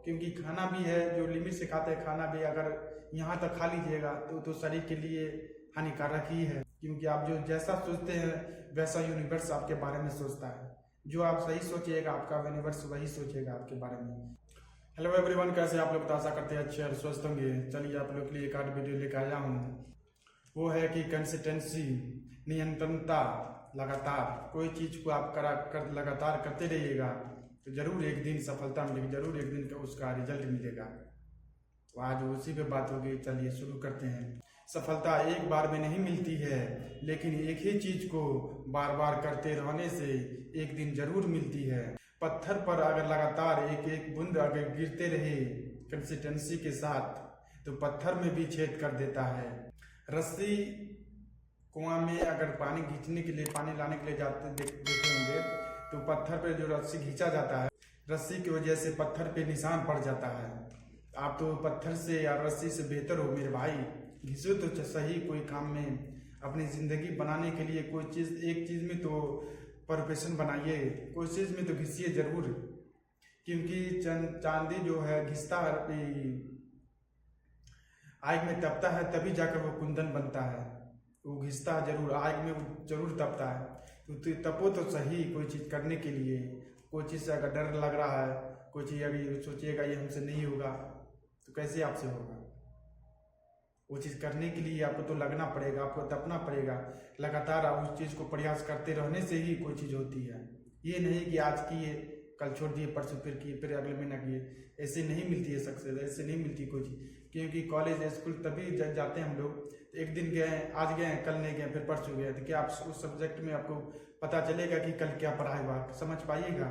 क्योंकि खाना भी है जो लिमिट से खाते हैं, खाना भी अगर यहाँ तक खा लीजिएगा तो शरीर के लिए हानिकारक ही है, क्योंकि आप जो जैसा सोचते हैं वैसा यूनिवर्स आपके बारे में सोचता है। जो आप सही सोचिएगा आपका यूनिवर्स वही सोचेगा आपके बारे में। हेलो एवरीवन, कैसे आप लोग? आशा करते हैं अच्छे और स्वस्थ होंगे। चलिए आप लोग के लिए एक आठ वीडियो लेकर आया हूँ। वो है कि कंसिस्टेंसी, नियंत्रणता। लगातार कोई चीज़ को आप लगातार करते रहिएगा तो जरूर एक दिन सफलता मिलेगी, जरूर एक दिन का उसका रिजल्ट मिलेगा। तो आज उसी पे बात होगी। चलिए शुरू करते हैं। सफलता एक बार में नहीं मिलती है, लेकिन एक ही चीज को बार बार करते रहने से एक दिन जरूर मिलती है। पत्थर पर अगर लगातार एक एक बूंद अगर गिरते रहे कंसिस्टेंसी के साथ तो पत्थर में भी छेद कर देता है। रस्सी कुआं में अगर पानी खींचने के लिए, पानी लाने के लिए जाते देखे होंगे तो पत्थर पर जो रस्सी खींचा जाता है, रस्सी की वजह से पत्थर पे निशान पड़ जाता है। आप तो पत्थर से या रस्सी से बेहतर हो मेरे भाई। घिसो तो सही कोई काम में, अपनी ज़िंदगी बनाने के लिए कोई चीज़, एक चीज़ में तो प्रोफेशन बनाइए, कोई चीज़ में तो घिसिए ज़रूर। क्योंकि चांदी जो है घिसता आग में तपता है तभी जाकर वो कुंदन बनता है। वो घिसता जरूर, आग में वो जरूर तपता है। तो तपो तो सही कोई चीज़ करने के लिए। कोई चीज़ से अगर डर लग रहा है, कोई चीज़ अगर सोचिएगा ये हमसे नहीं होगा तो कैसे आपसे होगा। वो चीज़ करने के लिए आपको तो लगना पड़ेगा, आपको तपना पड़ेगा। लगातार आप उस चीज़ को प्रयास करते रहने से ही कोई चीज़ होती है। ये नहीं कि आज किए कल छोड़ दिए, परसों फिर किए, फिर अगले महीना किए। ऐसे नहीं मिलती है सक्सेस, ऐसे नहीं मिलती कोई चीज़। क्योंकि कॉलेज स्कूल तभी जाते हैं हम लोग, तो एक दिन गए, आज गए, कल नहीं गए, फिर परसों गए, तो क्या आप उस सब्जेक्ट में आपको पता चलेगा कि कल क्या पढ़ाई हुआ? समझ पाइएगा?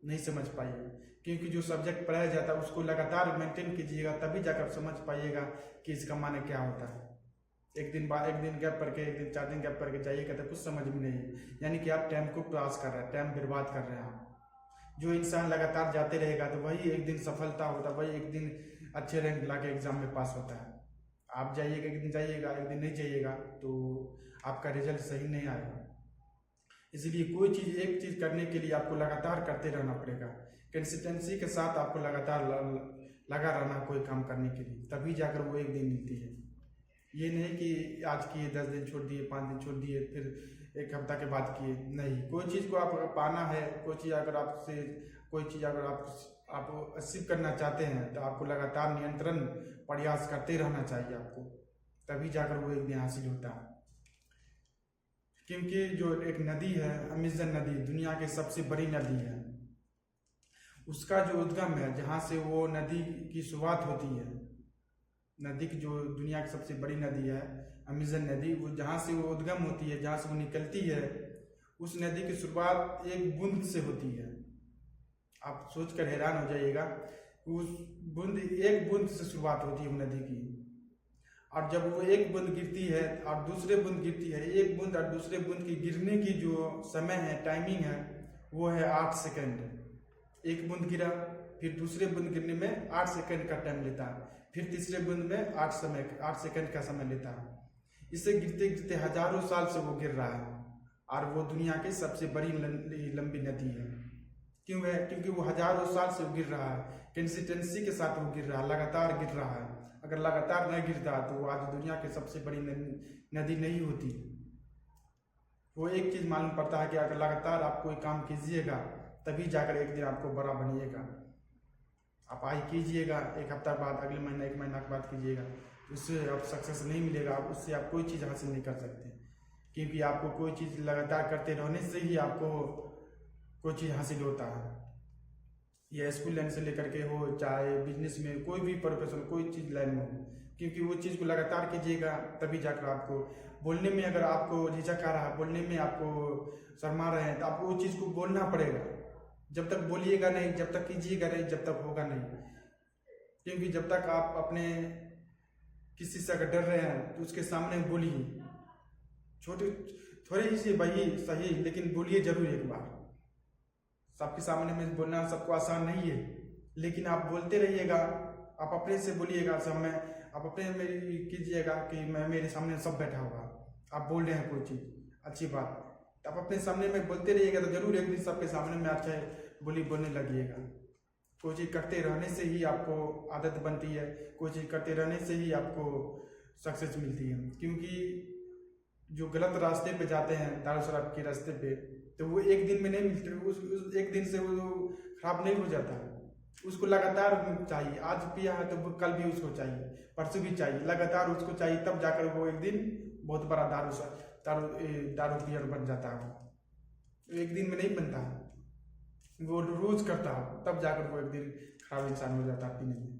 नहीं समझ पाइएगा। क्योंकि जो सब्जेक्ट पढ़ाया जाता है उसको लगातार मेंटेन कीजिएगा, तभी जाकर समझ पाइएगा कि इसका माने क्या होता है। एक दिन बाद, एक दिन गैप करके, एक दिन 4 दिन गैप करके जाइएगा तो कुछ समझ में नहीं है। यानी कि आप टाइम को पास कर रहे हैं, टाइम बर्बाद कर रहे हैं आप। जो इंसान लगातार जाते रहेगा तो वही एक दिन सफलता होता है, वही एक दिन अच्छे रैंक ला के एग्जाम में पास होता है। आप जाइएगा, एक दिन जाइएगा, एक दिन नहीं जाइएगा तो आपका रिजल्ट सही नहीं आएगा। इसलिए कोई चीज़, एक चीज़ करने के लिए आपको लगातार करते रहना पड़ेगा। कंसिस्टेंसी के साथ आपको लगातार लगा रहना कोई काम करने के लिए, तभी जाकर वो एक दिन मिलती है। ये नहीं कि आज किए 10 दिन छोड़ दिए, 5 दिन छोड़ दिए, फिर एक हफ्ता के बाद किए। नहीं, कोई चीज़ को आप पाना है, कोई चीज़ अगर आपसे, कोई चीज़ अगर आप अचीव करना चाहते हैं तो आपको लगातार नियंत्रण प्रयास करते रहना चाहिए आपको, तभी जाकर वो एक दिन हासिल होता है। क्योंकि जो एक नदी है, अमेज़न नदी, दुनिया की सबसे बड़ी नदी है, उसका जो उद्गम है, जहाँ से वो नदी की शुरुआत होती है, नदी की जो दुनिया की सबसे बड़ी नदी है अमेज़न नदी, वो जहाँ से वो उद्गम होती है, जहाँ से वो निकलती है, उस नदी की शुरुआत एक बूंद से होती है। आप सोचकर हैरान हो जाइएगा, उस बूंद, एक बूंद से शुरुआत होती है वो नदी की। और जब वो एक बूंद गिरती है और दूसरे बूंद गिरती है, एक बूंद और दूसरे बूंद की गिरने की जो समय है, टाइमिंग है, वो है 8 सेकेंड। एक बूंद गिरा, फिर दूसरे बूंद गिरने में 8 सेकेंड का टाइम लेता है, फिर तीसरे बूंद में 8 सेकेंड का समय लेता है। इसे गिरते गिरते हजारों साल से वो गिर रहा है और वो दुनिया की सबसे बड़ी लंबी नदी है। क्यों है? क्योंकि वो हजारों साल से वो गिर रहा है, कंसिस्टेंसी के साथ वो गिर रहा है, लगातार गिर रहा है। अगर लगातार नहीं गिरता तो वो आज दुनिया की सबसे बड़ी नदी नहीं होती। वो एक चीज़ मालूम पड़ता है कि अगर लगातार आप कोई काम कीजिएगा तभी जाकर एक दिन आपको बड़ा बनिएगा। आप आज कीजिएगा, एक हफ्ता बाद, अगले महीना, 1 महीना के बाद कीजिएगा, उससे आप सक्सेस नहीं मिलेगा, उससे आप कोई चीज़ हासिल नहीं कर सकते। क्योंकि आपको कोई चीज़ लगातार करते रहने से ही आपको कोई चीज़ हासिल होता है। या स्कूल लाइन से लेकर के हो, चाहे बिजनेस में, कोई भी प्रोफेशन, कोई चीज़ लाइन में हो, क्योंकि वो चीज़ को लगातार कीजिएगा तभी जाकर आपको, बोलने में अगर आपको झिझक आ रहा है, बोलने में आपको शर्मा रहे हैं, तो आपको वो चीज़ को बोलना पड़ेगा। जब तक बोलिएगा नहीं, जब तक कीजिएगा नहीं, जब तक होगा नहीं। क्योंकि जब तक आप अपने किसी से अगर डर रहे हैं तो उसके सामने बोलिए, थोड़ी सी वही सही, लेकिन बोलिए जरूर एक बार। सबके सामने में बोलना सबको आसान नहीं है, लेकिन आप बोलते रहिएगा, आप अपने से बोलिएगा, सब में आप अपने में कीजिएगा कि मैं, मेरे सामने सब बैठा होगा, आप बोल रहे हैं कोई चीज़, अच्छी बात, तो आप अपने सामने में बोलते रहिएगा तो जरूर एक दिन सबके सामने में अच्छा बोलने लगिएगा। कोई चीज़ करते रहने से ही आपको आदत बनती है, कोई चीज़ करते रहने से ही आपको सक्सेस मिलती है। क्योंकि जो गलत रास्ते पे जाते हैं, दारू शराब के रास्ते पे, तो वो एक दिन में नहीं मिलते, उस एक दिन से वो खराब नहीं हो जाता है। उसको लगातार चाहिए, आज पिया है तो कल भी उसको चाहिए, परसों भी चाहिए, लगातार उसको चाहिए, तब जाकर वो एक दिन बहुत बड़ा दारू पियर बन जाता है। एक दिन में नहीं बनता है, वो रोज करता है, तब जाकर वो एक दिन खराब इंसान हो जाता है पीने में।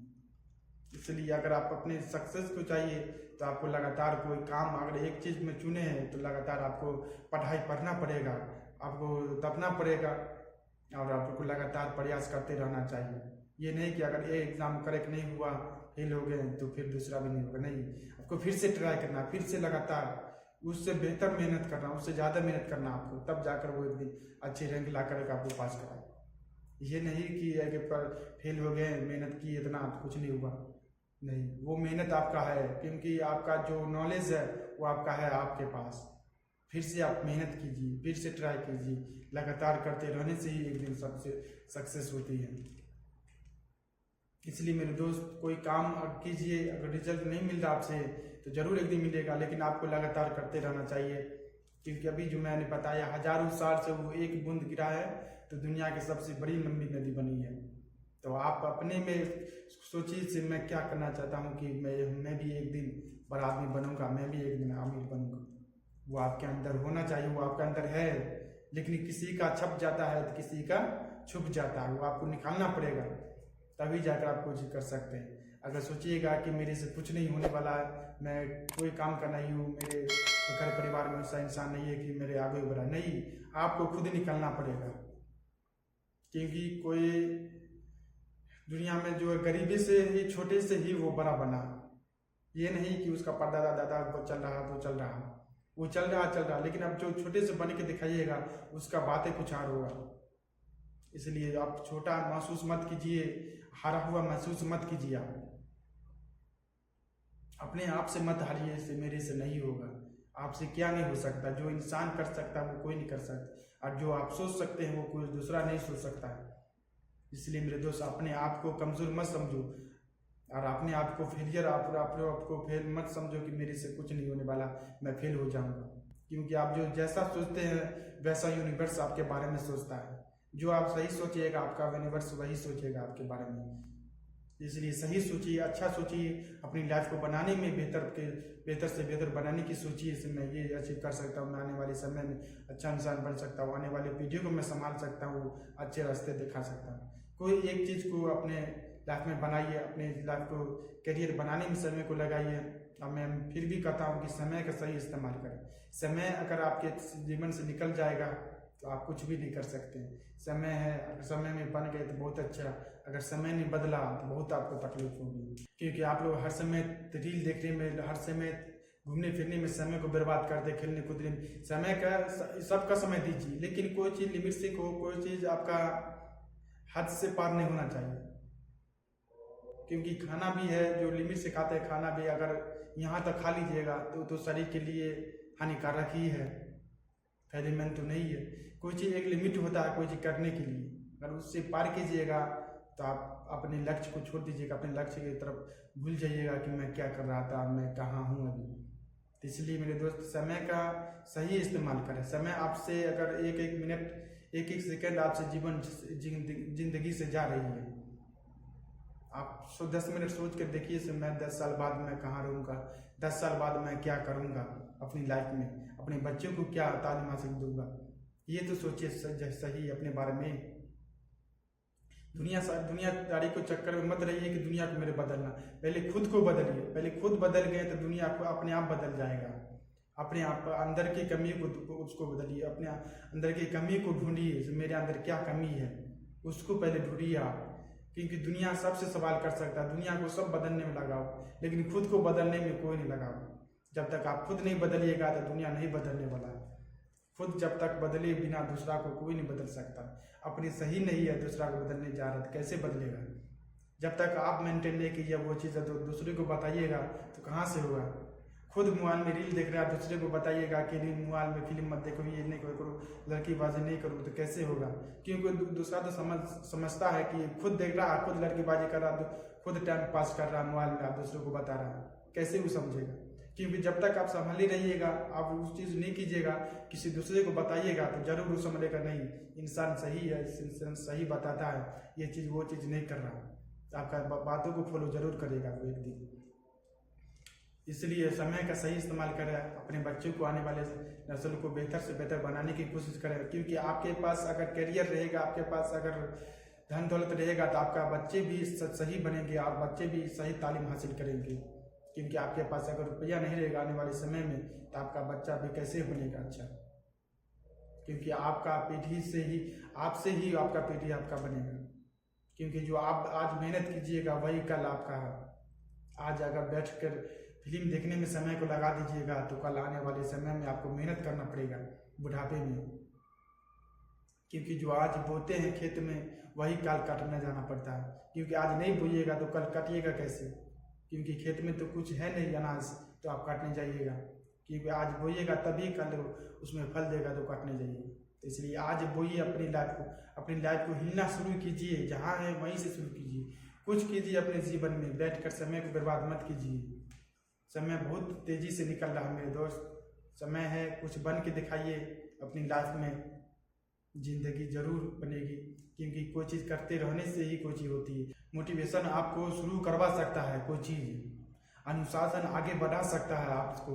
इसलिए अगर आप अपने सक्सेस को चाहिए तो आपको लगातार कोई काम, अगर एक चीज़ में चुने हैं तो लगातार आपको पढ़ाई पढ़ना पड़ेगा, आपको दबना पड़ेगा और आपको लगातार प्रयास करते रहना चाहिए। ये नहीं कि अगर ये एग्ज़ाम करेक्ट नहीं हुआ, फेल हो गए, तो फिर दूसरा भी नहीं होगा, नहीं, आपको फिर से ट्राई करना, फिर से लगातार उससे बेहतर मेहनत करना, उससे ज़्यादा मेहनत करना आपको, तब जाकर वो एक दिन अच्छी रैंक ला कर आपको पास कराए। ये नहीं कि पर फेल हो गए, मेहनत की इतना कुछ नहीं हुआ, नहीं, वो मेहनत आपका है, क्योंकि आपका जो नॉलेज है वो आपका है आपके पास। फिर से आप मेहनत कीजिए, फिर से ट्राई कीजिए, लगातार करते रहने से ही एक दिन सबसे सक्सेस होती है। इसलिए मेरे दोस्त, कोई काम कीजिए, अगर रिजल्ट नहीं मिल रहा आपसे तो जरूर एक दिन मिलेगा, लेकिन आपको लगातार करते रहना चाहिए। क्योंकि अभी जो मैंने बताया, हजारों साल से वो एक बूंद गिरा है तो दुनिया की सबसे बड़ी लंबी नदी बनी है। तो आप अपने में सोचिए से मैं क्या करना चाहता हूँ कि मैं भी एक दिन बड़ा आदमी बनूंगा, मैं भी एक दिन अमीर बनूंगा। वो आपके अंदर होना चाहिए, वो आपके अंदर है, लेकिन किसी का छप जाता है तो किसी का छुप जाता है, वो आपको निकालना पड़ेगा, तभी जाकर आप कुछ कर सकते हैं। अगर सोचिएगा कि मेरे से कुछ नहीं होने वाला है, मैं कोई काम का नहीं हूँ, मेरे घर परिवार में ऐसा इंसान नहीं है कि मेरे आगे बढ़ा, नहीं, आपको खुद निकलना पड़ेगा। क्योंकि कोई दुनिया में जो गरीबी से ही, छोटे से ही वो बड़ा बना, ये नहीं कि उसका परदादा दादा वो चल रहा, वो चल रहा, लेकिन अब जो छोटे से बन के दिखाइएगा उसका बातें कुछ और होगा। इसलिए आप छोटा महसूस मत कीजिए, हारा हुआ महसूस मत कीजिए, आप अपने आप से मत हारिए, से मेरे से नहीं होगा, आपसे क्या नहीं हो सकता, जो इंसान कर सकता वो कोई नहीं कर सकता, और जो आप सोच सकते हैं वो कोई दूसरा नहीं सोच सकता है। इसलिए मेरे दोस्त, अपने आप को कमजोर मत समझो और अपने आप को फेलियर, आपको फेल मत समझो कि मेरे से कुछ नहीं होने वाला, मैं फेल हो जाऊंगा। क्योंकि आप जो जैसा सोचते हैं वैसा यूनिवर्स आपके बारे में सोचता है। जो आप सही सोचिएगा, आपका यूनिवर्स वही सोचेगा आपके बारे में। इसलिए सही सोचिए, अच्छा सोचिए, अपनी लाइफ को बनाने में बेहतर से बेहतर बनाने की सोचिए, इससे मैं ये अचीव कर सकता हूँ, मैं आने वाले समय में अच्छा इंसान बन सकता हूँ, आने वाले पीढ़ियों को मैं संभाल सकता हूँ, अच्छे रास्ते दिखा सकता हूँ। कोई एक चीज़ को अपने लाइफ में बनाइए, अपने लाइफ को करियर बनाने में समय को लगाइए। और मैं फिर भी कहता हूँ कि समय का सही इस्तेमाल करें। समय अगर आपके जीवन से निकल जाएगा तो आप कुछ भी नहीं कर सकते। समय है, अगर समय में बन गए तो बहुत अच्छा, अगर समय नहीं बदला तो बहुत आपको तकलीफ होगी। क्योंकि आप लोग हर समय रील देखने में, हर समय घूमने फिरने में समय को बर्बाद करते, खेलने कूदने में। समय का सबका समय दीजिए, लेकिन कोई चीज़ लिमिट से हो, कोई चीज़ आपका हद से पार नहीं होना चाहिए। क्योंकि खाना भी है, जो लिमिट से खाते हैं, खाना भी अगर यहाँ तक खा लीजिएगा तो शरीर के लिए हानिकारक ही है, फायदेमंद तो नहीं है। कोई चीज़ एक लिमिट होता है कोई चीज़ करने के लिए, अगर उससे पार कीजिएगा तो आप अपने लक्ष्य को छोड़ दीजिएगा, अपने लक्ष्य की तरफ भूल जाइएगा कि मैं क्या कर रहा था, मैं कहाँ हूँ अभी। तो इसलिए मेरे दोस्त, समय का सही इस्तेमाल करें। समय आपसे अगर एक एक मिनट, एक एक सेकंड आपसे जिंदगी से जा रही है। आप 10 मिनट सोच कर देखिए से मैं 10 साल बाद मैं कहाँ रहूँगा, 10 साल बाद मैं क्या करूँगा अपनी लाइफ में, अपने बच्चों को क्या तालीम हासिल दूंगा। ये तो सोचिए सही अपने बारे में। दुनियादारी को चक्कर में मत रहिए कि दुनिया को मेरे बदलना, पहले खुद को बदलिए। पहले खुद बदल गए तो दुनिया को अपने आप बदल जाएगा। अपने आप अंदर की कमी को उसको बदलिए, अपने अंदर की कमी को ढूंढिए, मेरे अंदर क्या कमी है उसको पहले ढूंढिए आप। क्योंकि दुनिया सबसे सवाल कर सकता है, दुनिया को सब बदलने में लगाओ, लेकिन खुद को बदलने में कोई नहीं लगाओ। जब तक आप खुद नहीं बदलिएगा तो दुनिया नहीं बदलने वाला है। खुद जब तक बदले बिना दूसरा को कोई नहीं बदल सकता। अपनी सही नहीं है, दूसरा को बदलने जा रहा है, कैसे बदलेगा? जब तक आप मेंटेन नहीं कीजिए वो चीज़ है तो दूसरे को बताइएगा तो कहाँ से होगा? खुद मोबाइल में रील देख रहा है, दूसरे को बताइएगा कि रील मोबाइल में फिल्म मत देखो, ये नहीं करो, लड़कीबाजी नहीं करो, तो कैसे होगा? क्योंकि दूसरा तो समझता है कि खुद देख रहा है, खुद लड़कीबाजी कर रहा है, खुद टाइम पास कर रहा है मोबाइल में, आप दूसरों को बता रहा है, कैसे वो समझेगा? क्योंकि जब तक आप संभाले रहिएगा, आप उस चीज़ नहीं कीजिएगा, किसी दूसरे को बताइएगा तो जरूर वो समझेगा नहीं इंसान सही है, इंसान सही बताता है, ये चीज़ वो चीज़ नहीं कर रहा, तो आपका बातों को फॉलो जरूर करेगा वो एक दिन। इसलिए समय का सही इस्तेमाल करें, अपने बच्चों को, आने वाले नस्ल को बेहतर से बेहतर बनाने की कोशिश करें। क्योंकि आपके पास अगर करियर रहेगा, आपके पास अगर धन दौलत रहेगा, तो आपका बच्चे भी सही बनेंगे और बच्चे भी सही तालीम हासिल करेंगे। क्योंकि आपके पास अगर रुपया नहीं रहेगा आने वाले समय में, तो आपका बच्चा भी कैसे बनेगा अच्छा? क्योंकि आपका पीढ़ी से ही, आपसे ही आपका पीढ़ी आपका बनेगा। क्योंकि जो आप आज मेहनत कीजिएगा वही कल आपका है। आज अगर बैठकर फिल्म देखने में समय को लगा दीजिएगा, तो कल आने वाले समय में आपको मेहनत करना पड़ेगा बुढ़ापे में। क्योंकि जो आज बोते हैं खेत में, वही कल काटने जाना पड़ता है। क्योंकि आज नहीं बोइएगा तो कल काटिएगा कैसे? क्योंकि खेत में तो कुछ है नहीं अनाज, तो आप काटने जाइएगा। क्योंकि आज बोइएगा तभी कल उसमें फल देगा, तो काटने जाइएगा। तो इसलिए आज बोइए, अपनी लाइफ को हिलना शुरू कीजिए, जहाँ है वहीं से शुरू कीजिए। कुछ कीजिए अपने जीवन में, बैठकर समय को बर्बाद मत कीजिए। समय बहुत तेजी से निकल रहा है मेरे दोस्त, समय है कुछ बन के दिखाइए अपनी लाइफ में, जिंदगी जरूर बनेगी। क्योंकि कोई चीज़ करते रहने से ही कोई चीज़ होती है। मोटिवेशन आपको शुरू करवा सकता है कोई चीज़, अनुशासन आगे बढ़ा सकता है आपको,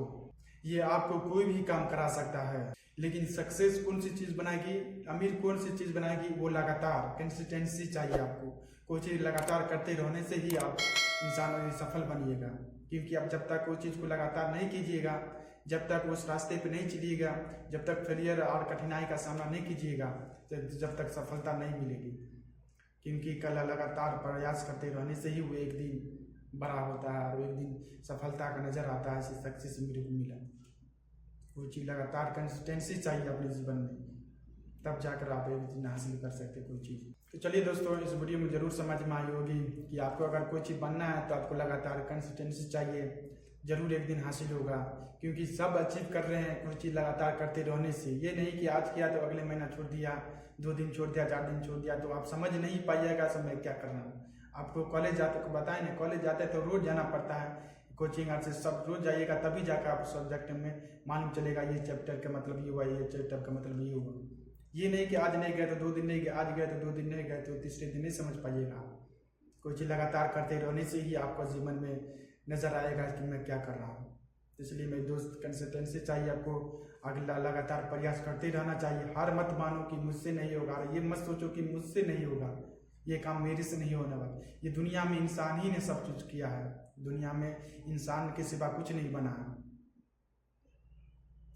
ये आपको कोई भी काम करा सकता है। लेकिन सक्सेस कौन सी चीज़ बनाएगी, अमीर कौन सी चीज़ बनाएगी? वो लगातार कंसिस्टेंसी चाहिए आपको। कोई चीज़ लगातार करते रहने से ही आप इंसान सफल बनिएगा। क्योंकि आप जब तक उस चीज़ को लगातार नहीं कीजिएगा, जब तक उस रास्ते पे नहीं चलिएगा, जब तक फेलियर और कठिनाई का सामना नहीं कीजिएगा, जब तक सफलता नहीं मिलेगी। क्योंकि कल लगातार प्रयास करते रहने से ही वो एक दिन बड़ा होता है और एक दिन सफलता का नज़र आता है। ऐसी सक्सेस मेरे को मिला। वो चीज़ लगातार कंसिस्टेंसी चाहिए अपने जीवन में, तब जाकर आप एक दिन हासिल कर सकते कोई चीज़। तो चलिए दोस्तों, इस वीडियो में ज़रूर समझ में आई होगी कि आपको अगर कोई चीज़ बनना है तो आपको लगातार कंसिस्टेंसी चाहिए, जरूर एक दिन हासिल होगा। क्योंकि सब अचीव कर रहे हैं कोई चीज़ लगातार करते रहने से। ये नहीं कि आज किया तो अगले महीना छोड़ दिया, 2 दिन छोड़ दिया, 4 दिन छोड़ दिया, तो आप समझ नहीं पाइएगा समय क्या करना। आपको कॉलेज जाते को बताए ना, कॉलेज जाते हैं तो रोज़ जाना पड़ता है, कोचिंग आज से सब रोज़ जाइएगा, तभी जाकर आप सब्जेक्ट में मालूम चलेगा ये चैप्टर का मतलब ये हुआ, ये चैप्टर का मतलब ये हुआ। ये नहीं कि आज नहीं गए तो 2 दिन नहीं गए, आज गए तो 2 दिन नहीं गए, तो तीसरे दिन नहीं समझ पाइएगा। कोई चीज़ लगातार करते रहने से ही आपको जीवन में नज़र आएगा कि मैं क्या कर रहा हूँ। इसलिए मेरे दोस्त, कंसिस्टेंसी चाहिए आपको, अगला लगातार प्रयास करते रहना चाहिए। हार मत मानो कि मुझसे नहीं होगा, ये मत सोचो कि मुझसे नहीं होगा, ये काम मेरे से नहीं होने वाला। ये दुनिया में इंसान ही ने सब कुछ किया है, दुनिया में इंसान के सिवा कुछ नहीं बना है।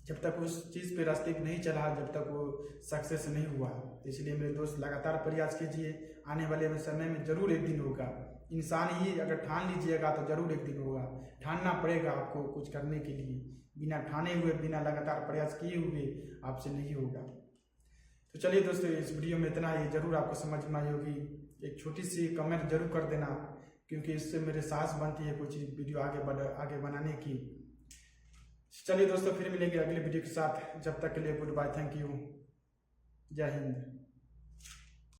जब तक उस चीज़ पे रास्ते पे नहीं चला, जब तक वो सक्सेस नहीं हुआ। तो इसलिए मेरे दोस्त लगातार प्रयास कीजिए, आने वाले समय में जरूर एक दिन होगा। इंसान ही अगर ठान लीजिएगा तो जरूर एक दिन होगा। ठानना पड़ेगा आपको कुछ करने के लिए, बिना ठाने हुए, बिना लगातार प्रयास किए हुए आपसे नहीं होगा। तो चलिए दोस्तों, इस वीडियो में इतना ही। जरूर आपको समझ में आई होगी। एक छोटी सी कमेंट जरूर कर देना, क्योंकि इससे मेरे साहस बनती है कुछ वीडियो आगे बनाने की। चलिए दोस्तों, फिर मिलेंगे अगले वीडियो के साथ। जब तक के लिए गुड बाय, थैंक यू, जय हिंद।